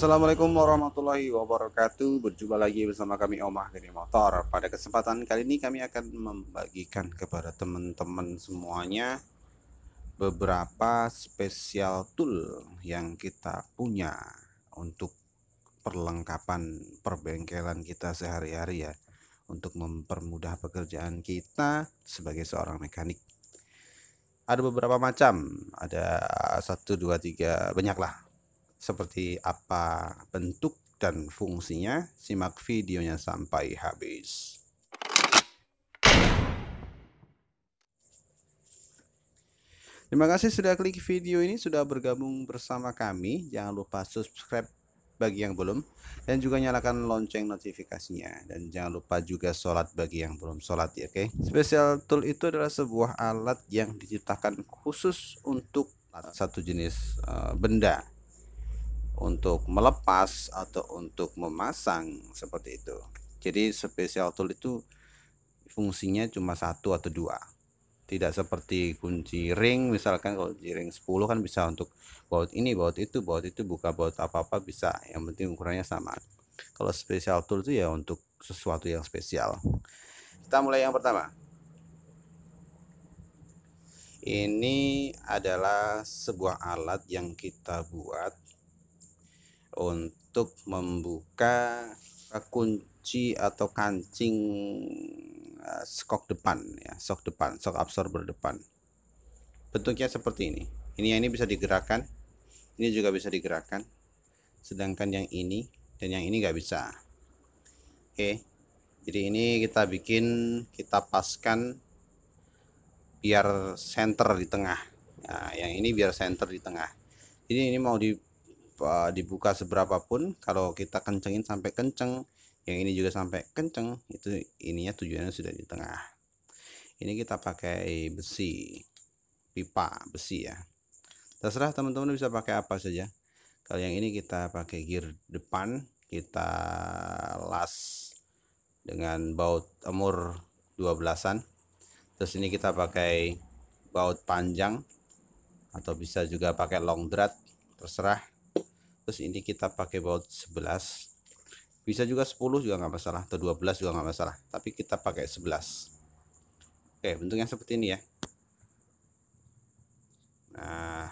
Assalamualaikum warahmatullahi wabarakatuh. Berjumpa lagi bersama kami Omah dari Motor. Pada kesempatan kali ini kami akan membagikan kepada teman-teman semuanya beberapa spesial tool yang kita punya untuk perlengkapan perbengkelan kita sehari-hari ya, untuk mempermudah pekerjaan kita sebagai seorang mekanik. Ada beberapa macam, ada 1, 2, 3, banyak lah. Seperti apa bentuk dan fungsinya, simak videonya sampai habis. Terima kasih sudah klik video ini, sudah bergabung bersama kami. Jangan lupa subscribe bagi yang belum, dan juga nyalakan lonceng notifikasinya. Dan jangan lupa juga sholat bagi yang belum sholat ya, oke? Special tool itu adalah sebuah alat yang diciptakan khusus untuk satu jenis benda, untuk melepas atau untuk memasang seperti itu. Jadi special tool itu fungsinya cuma 1 atau 2. Tidak seperti kunci ring, misalkan kalau kunci ring 10 kan bisa untuk baut ini, baut itu, buka baut apa-apa bisa, yang penting ukurannya sama. Kalau special tool itu ya untuk sesuatu yang spesial. Kita mulai yang pertama. Ini adalah sebuah alat yang kita buat untuk membuka kunci atau kancing skok depan ya, shock absorber depan. Bentuknya seperti ini. Ini bisa digerakkan, ini juga bisa digerakkan, sedangkan yang ini dan yang ini nggak bisa. Oke, jadi ini kita paskan biar center di tengah. Nah, yang ini biar center di tengah. Jadi ini mau dibuka seberapa pun, kalau kita kencengin sampai kenceng, yang ini juga sampai kenceng, itu ininya tujuannya sudah di tengah. Ini kita pakai besi, pipa besi ya, terserah teman-teman bisa pakai apa saja. Kalau yang ini kita pakai gear depan, kita las dengan baut umur 12-an. Terus ini kita pakai baut panjang atau bisa juga pakai long drat, terserah. Terus ini kita pakai baut 11, bisa juga 10 juga nggak masalah, atau 12 juga nggak masalah, tapi kita pakai 11. Oke, bentuknya seperti ini ya. Nah,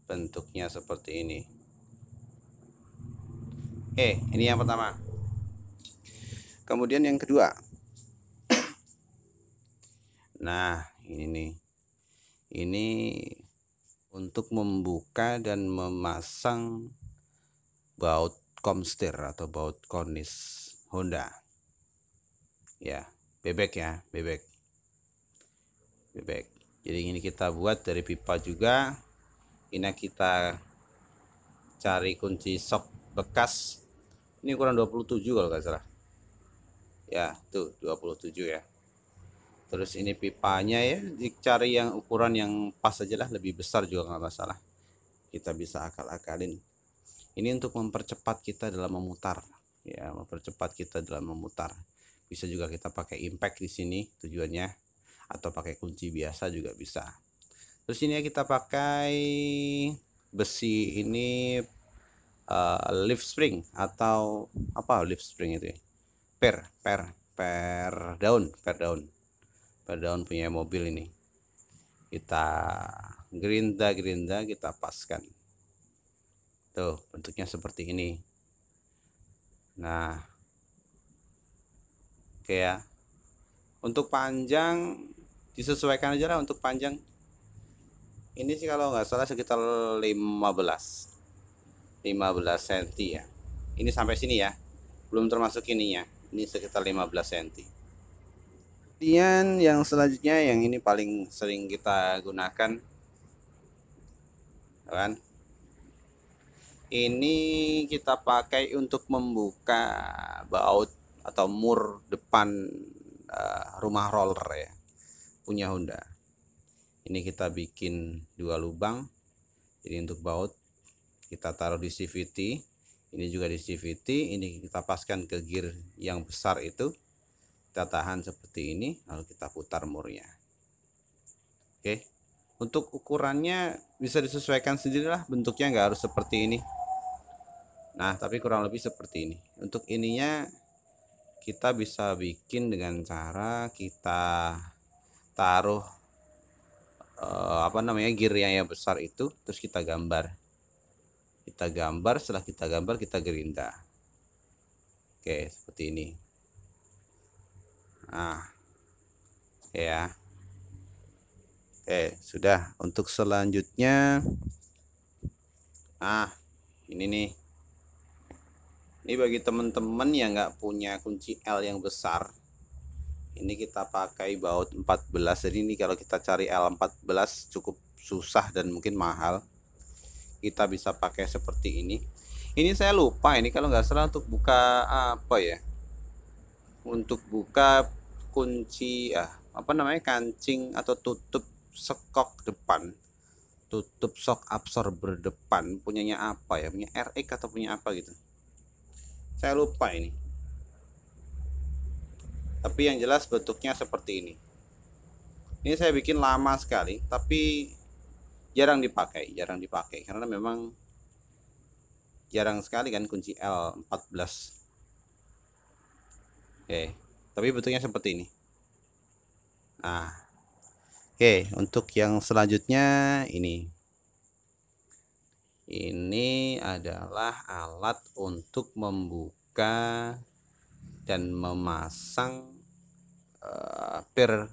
bentuknya seperti ini. Oke, ini yang pertama. Kemudian yang kedua, nah ini nih, ini untuk membuka dan memasang baut komstir atau baut kornis Honda ya, bebek ya, bebek. Jadi ini kita buat dari pipa juga. Ini kita cari kunci sok bekas, ini ukuran 27 kalau nggak salah ya, tuh 27 ya. Terus ini pipanya ya, dicari yang ukuran yang pas aja lah, lebih besar juga nggak masalah, kita bisa akal-akalin. Ini untuk mempercepat kita dalam memutar ya, bisa juga kita pakai impact di sini tujuannya, atau pakai kunci biasa juga bisa. Terus ini kita pakai besi ini lift spring atau apa, lift spring itu ya, per daun punya mobil. Ini kita gerinda, kita paskan tuh, bentuknya seperti ini. Nah, oke ya. Untuk panjang disesuaikan aja lah. Untuk panjang ini sih kalau nggak salah sekitar 15 cm ya. Ini sampai sini ya, belum termasuk ininya, ini sekitar 15 cm. Kemudian yang selanjutnya, yang ini paling sering kita gunakan kan, ini kita pakai untuk membuka baut atau mur depan rumah roller ya, punya Honda. Ini kita bikin 2 lubang, jadi untuk baut kita taruh di CVT, ini juga di CVT, ini kita paskan ke gear yang besar itu, kita tahan seperti ini, lalu kita putar murnya. Oke, untuk ukurannya bisa disesuaikan sendirilah, bentuknya nggak harus seperti ini. Nah, tapi kurang lebih seperti ini. Untuk ininya kita bisa bikin dengan cara kita taruh apa namanya, gear yang besar itu, terus kita gambar. Setelah kita gambar kita gerinda. Oke, seperti ini. Nah, ya. Oke, sudah. Untuk selanjutnya, nah ini nih. Ini bagi teman-teman yang nggak punya kunci L yang besar, ini kita pakai baut 14. Jadi ini kalau kita cari L14 cukup susah dan mungkin mahal. Kita bisa pakai seperti ini. Ini saya lupa, ini kalau nggak salah untuk buka apa ya? Untuk buka kunci apa namanya, kancing atau tutup sekok depan, tutup shock absorber depan, punyanya apa ya? Punya RX atau punya apa gitu. Saya lupa ini. Tapi yang jelas bentuknya seperti ini. Ini saya bikin lama sekali, tapi jarang dipakai karena memang jarang sekali kan kunci L14. Oke, tapi bentuknya seperti ini. Nah, oke, untuk yang selanjutnya ini adalah alat untuk membuka dan memasang per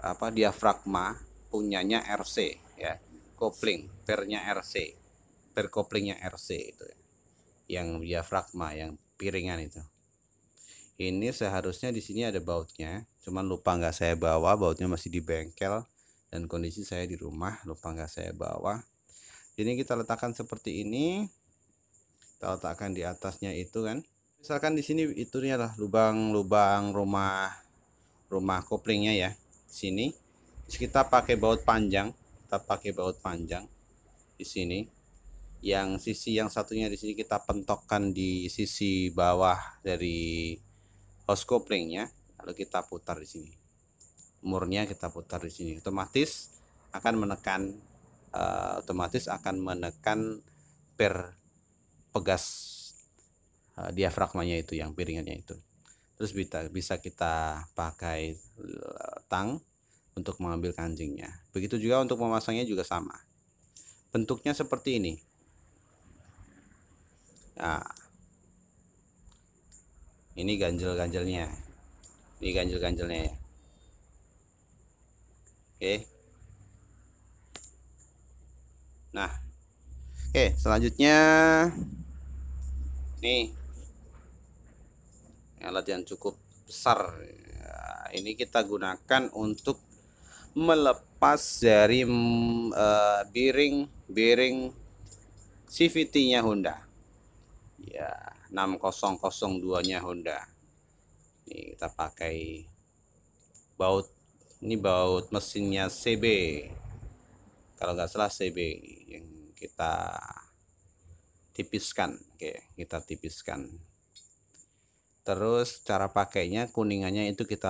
apa, diafragma punyanya RC ya, kopling pernya RC, per koplingnya RC itu ya, yang diafragma yang piringan itu. Ini seharusnya di sini ada bautnya, cuman lupa nggak saya bawa, bautnya masih di bengkel dan kondisi saya di rumah, lupa nggak saya bawa. Ini kita letakkan seperti ini, kita letakkan di atasnya itu kan, misalkan di sini itunya lah lubang rumah koplingnya ya, sini. Terus kita pakai baut panjang, di sini. Yang sisi yang satunya di sini kita pentokkan di sisi bawah dari hose koplingnya, lalu kita putar di sini. Murnya kita putar di sini, otomatis akan menekan per pegas diafragmanya itu, yang piringannya itu. Terus bisa kita pakai tang untuk mengambil kancingnya. Begitu juga untuk memasangnya juga sama. Bentuknya seperti ini. Nah, ini ganjel-ganjelnya. Ini ganjel-ganjelnya ya. Oke. Nah, oke, selanjutnya nih alat yang cukup besar. Ini kita gunakan untuk melepas dari bearing CVT-nya Honda. Ya, 6002-nya Honda. Ini kita pakai baut, ini baut mesinnya CB. Kalau nggak salah CB yang kita tipiskan. Oke, kita tipiskan. Terus cara pakainya, kuningannya itu kita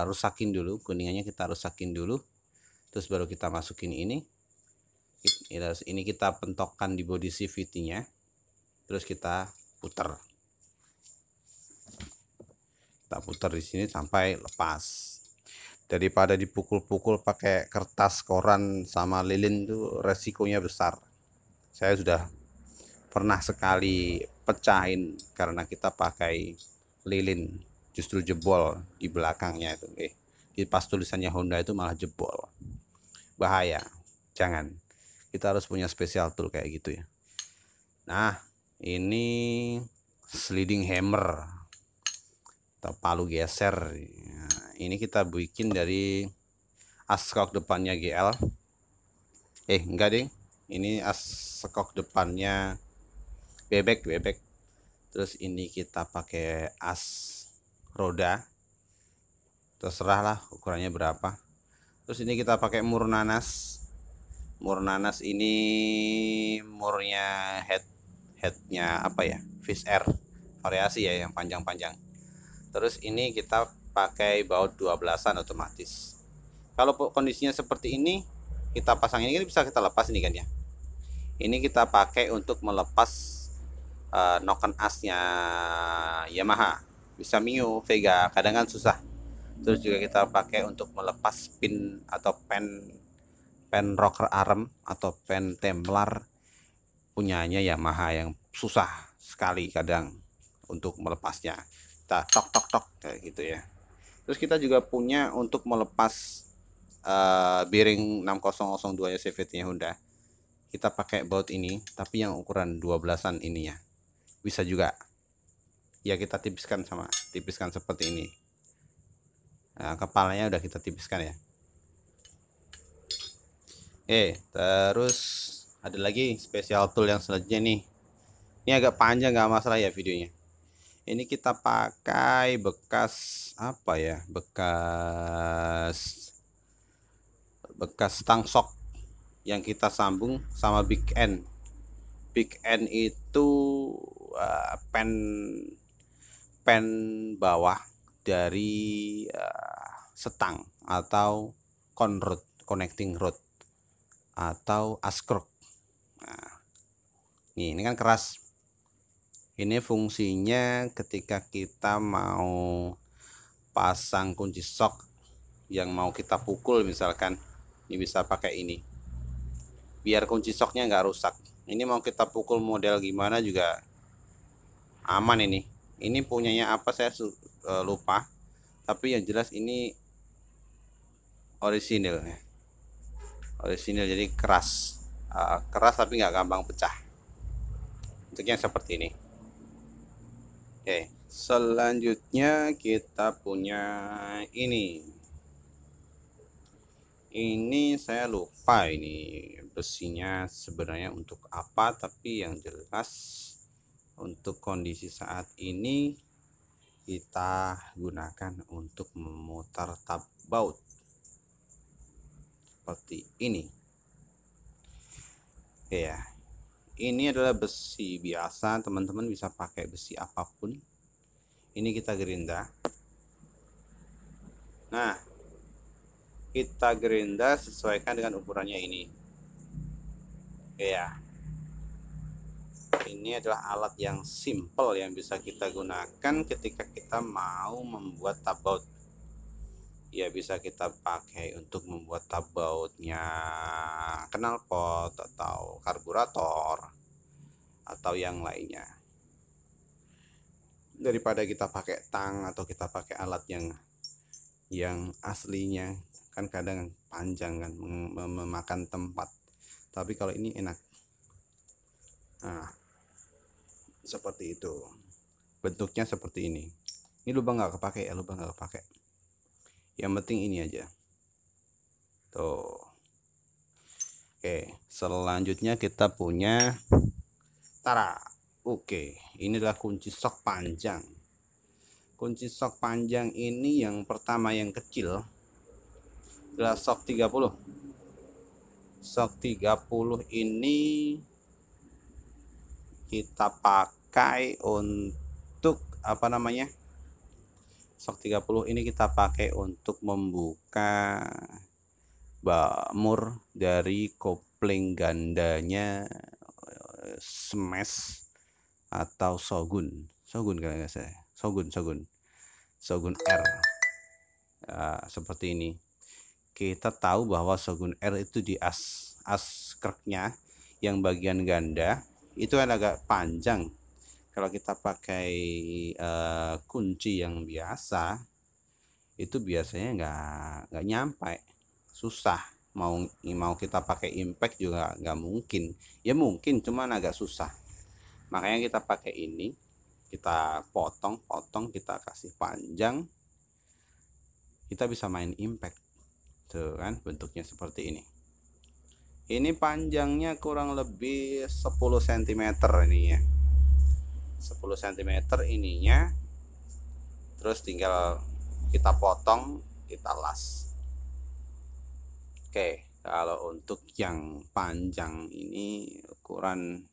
rusakin dulu, terus baru kita masukin ini. Ini kita pentokkan di body CVT-nya, terus kita putar. Di sini sampai lepas. Daripada dipukul-pukul pakai kertas, koran sama lilin, itu resikonya besar. Saya sudah pernah sekali pecahin karena kita pakai lilin, justru jebol di belakangnya itu. Di pas tulisannya Honda itu malah jebol. Bahaya. Jangan. Kita harus punya special tool kayak gitu ya. Nah, ini sliding hammer atau palu geser. Nah, ini kita bikin dari as skok depannya GL. Enggak ding. Ini as skok depannya bebek. Terus ini kita pakai as roda, terserah lah ukurannya berapa. Terus ini kita pakai mur nanas. Ini murnya headnya apa ya, fish air variasi ya, yang panjang-panjang. Terus ini kita pakai baut 12-an otomatis. Kalau kondisinya seperti ini, kita pasang ini bisa kita lepas ini kan ya. Ini kita pakai untuk melepas noken asnya Yamaha, bisa Mio, Vega, kadang kan susah. Terus juga kita pakai untuk melepas pin atau pen rocker arm atau pen Templar punyanya Yamaha yang susah sekali kadang untuk melepasnya. Kita tok tok tok kayak gitu ya. Terus kita juga punya untuk melepas bearing 6002 nya CVT nya Honda. Kita pakai baut ini, tapi yang ukuran 12-an ini ya. Bisa juga. Ya kita tipiskan seperti ini. Nah, kepalanya udah kita tipiskan ya. Terus ada lagi special tool yang selanjutnya nih. Ini agak panjang, nggak masalah ya videonya. Ini kita pakai bekas apa ya? Bekas stang shock yang kita sambung sama big end. Big end itu pen bawah dari setang atau connecting rod atau askrok. Nah, ini kan keras. Ini fungsinya ketika kita mau pasang kunci shock yang mau kita pukul misalkan, ini bisa pakai ini biar kunci shocknya nggak rusak. Ini mau kita pukul model gimana juga aman. Ini punyanya apa saya lupa, tapi yang jelas ini orisinil ya. Orisinil, jadi keras tapi nggak gampang pecah. Bentuknya seperti ini. Oke, selanjutnya kita punya ini saya lupa ini besinya sebenarnya untuk apa, tapi yang jelas untuk kondisi saat ini kita gunakan untuk memutar tab baut seperti ini. Ya, ini adalah besi biasa, teman-teman bisa pakai besi apapun. Ini kita gerinda. Nah, kita gerinda sesuaikan dengan ukurannya ini. Ya, ini adalah alat yang simple yang bisa kita gunakan ketika kita mau membuat tab baut. Ya, bisa kita pakai untuk membuat tab bautnya knalpot atau karburator atau yang lainnya, daripada kita pakai tang atau kita pakai alat yang aslinya kan kadang panjang kan, memakan tempat. Tapi kalau ini enak. Nah, seperti itu, bentuknya seperti ini. Ini lubang nggak kepake ya, lubang nggak kepake, yang penting ini aja tuh. Oke, selanjutnya kita punya Oke, ini adalah kunci shock panjang. Kunci shock panjang ini yang pertama yang kecil adalah shock 30. Shock 30 ini kita pakai untuk apa namanya? Shock 30 ini kita pakai untuk membuka mur dari kopling gandanya Smash atau Shogun kalau nggak salah, Shogun R. Seperti ini. Kita tahu bahwa Shogun R itu di as kreknya yang bagian ganda itu kan agak panjang. Kalau kita pakai kunci yang biasa itu biasanya nggak nyampe, susah. Mau kita pakai impact juga nggak mungkin. Ya mungkin, cuman agak susah. Makanya kita pakai ini, kita potong, kita kasih panjang, kita bisa main impact. Tuh kan bentuknya seperti ini. Ini panjangnya kurang lebih 10 cm ini ya. 10 cm ininya. Terus tinggal kita potong, kita las. Oke, kalau untuk yang panjang ini ukuran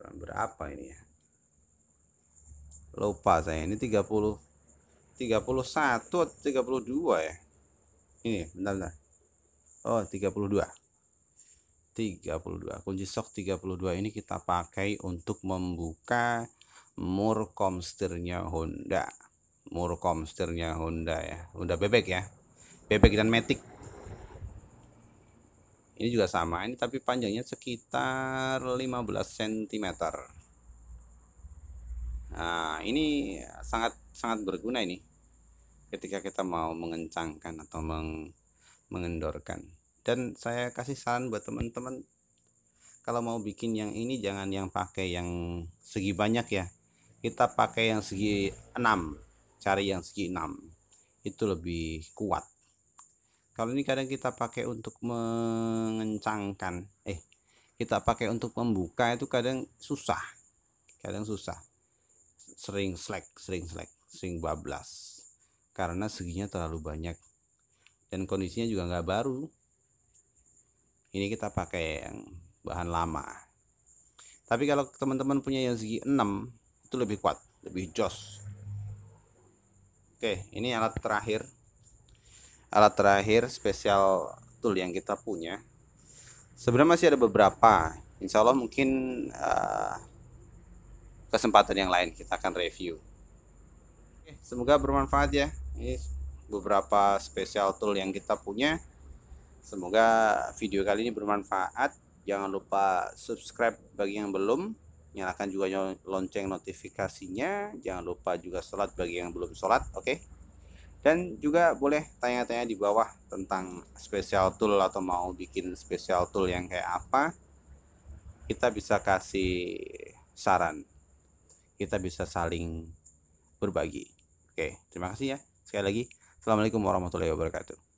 berapa ini ya? Lupa saya, ini 31 atau 32 ya. Ini bentar. Oh, 32. 32. Kunci sok 32 ini kita pakai untuk membuka mur komstirnya Honda. Mur komstirnya Honda ya. Honda bebek ya. Bebek dan Matic. Ini juga sama, ini tapi panjangnya sekitar 15 cm. Nah, ini sangat berguna ini ketika kita mau mengencangkan atau mengendorkan. Dan saya kasih saran buat teman-teman, kalau mau bikin yang ini jangan yang pakai yang segi banyak ya. Kita pakai yang segi 6. Cari yang segi 6. Itu lebih kuat. Kalau ini kadang kita pakai untuk mengencangkan, kita pakai untuk membuka itu kadang susah. Sering slack, sering bablas. Karena seginya terlalu banyak. Dan kondisinya juga nggak baru. Ini kita pakai yang bahan lama. Tapi kalau teman-teman punya yang segi 6, itu lebih kuat, lebih jos. Oke, ini alat terakhir spesial tool yang kita punya. Sebenarnya masih ada beberapa, insya Allah mungkin kesempatan yang lain kita akan review. Oke, semoga bermanfaat ya. Ini beberapa spesial tool yang kita punya. Semoga video kali ini bermanfaat. Jangan lupa subscribe bagi yang belum, nyalakan juga lonceng notifikasinya. Jangan lupa juga sholat bagi yang belum sholat. Oke. Dan juga boleh tanya-tanya di bawah tentang special tool atau mau bikin special tool yang kayak apa. Kita bisa kasih saran. Kita bisa saling berbagi. Oke, terima kasih ya. Sekali lagi, Assalamualaikum warahmatullahi wabarakatuh.